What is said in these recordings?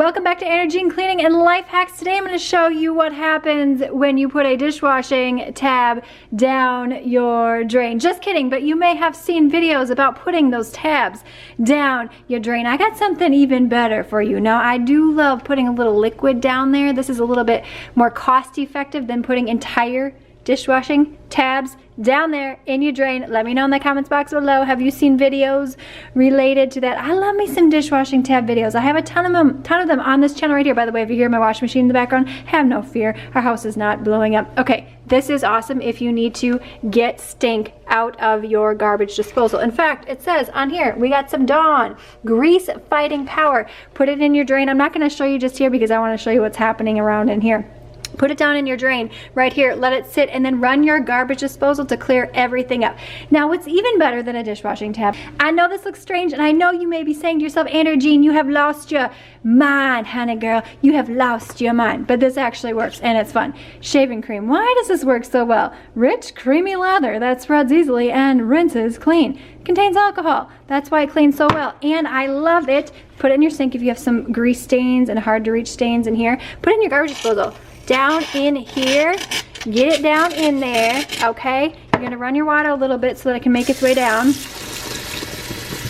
Welcome back to Energy and Cleaning and Life Hacks. Today I'm going to show you what happens when you put a dishwashing tab down your drain. Just kidding, but you may have seen videos about putting those tabs down your drain. I got something even better for you. Now, I do love putting a little liquid down there. This is a little bit more cost effective than putting entire dishwashing tabs down there in your drain. Let me know in the comments box below. Have you seen videos related to that? I love me some dishwashing tab videos. I have a ton of them on this channel right here. By the way, if you hear my washing machine in the background, have no fear. Our house is not blowing up. Okay, this is awesome if you need to get stink out of your garbage disposal. In fact, it says on here, we got some Dawn grease fighting power. Put it in your drain. I'm not going to show you just here because I want to show you what's happening around in here. Put it down in your drain right here, let it sit, and then run your garbage disposal to clear everything up. Now, what's even better than a dishwashing tab, I know this looks strange, and I know you may be saying to yourself, Andrea Jean, you have lost your mind, honey girl. You have lost your mind. But this actually works, and it's fun. Shaving cream. Why does this work so well? Rich, creamy lather that spreads easily and rinses clean. Contains alcohol. That's why it cleans so well, and I love it. Put it in your sink if you have some grease stains and hard to reach stains in here. Put it in your garbage disposal. Down in here, get it down in there, okay? You're gonna run your water a little bit so that it can make its way down.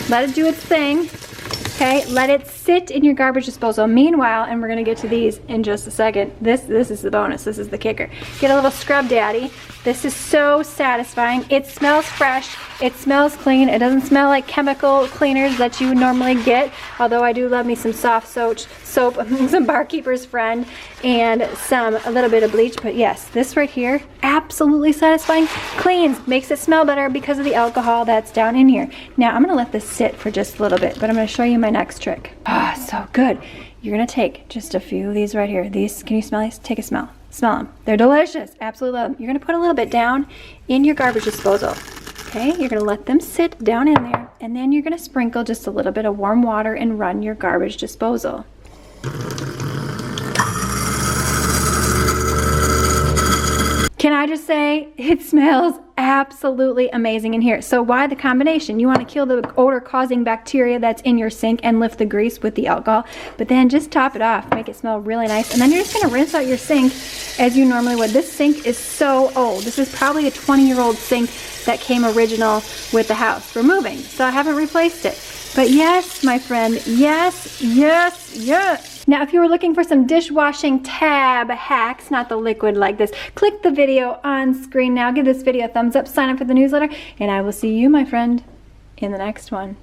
Let it do its thing, okay? Let it sit in your garbage disposal. Meanwhile, and we're gonna get to these in just a second, this is the bonus, this is the kicker. Get a little scrub daddy. This is so satisfying. It smells fresh, it smells clean. It doesn't smell like chemical cleaners that you normally get, although I do love me some soft soap, some Barkeeper's Friend, and a little bit of bleach. But yes, this right here, absolutely satisfying. Cleans, makes it smell better because of the alcohol that's down in here. Now, I'm gonna let this sit for just a little bit, but I'm gonna show you my next trick. Ah, so good. You're gonna take just a few of these right here. These, can you smell these? Take a smell. Smell them. They're delicious. Absolutely love them. You're gonna put a little bit down in your garbage disposal. Okay, you're gonna let them sit down in there, and then you're gonna sprinkle just a little bit of warm water and run your garbage disposal. Can I just say, it smells absolutely amazing in here. So why the combination? You want to kill the odor-causing bacteria that's in your sink and lift the grease with the alcohol, but then just top it off, make it smell really nice, and then you're just going to rinse out your sink as you normally would. This sink is so old. This is probably a 20-year-old sink that came original with the house. We're moving, so I haven't replaced it. But yes, my friend, yes, yes, yes. Now, if you were looking for some dishwashing tab hacks, not the liquid like this, click the video on screen now. Give this video a thumbs up, sign up for the newsletter, and I will see you, my friend, in the next one.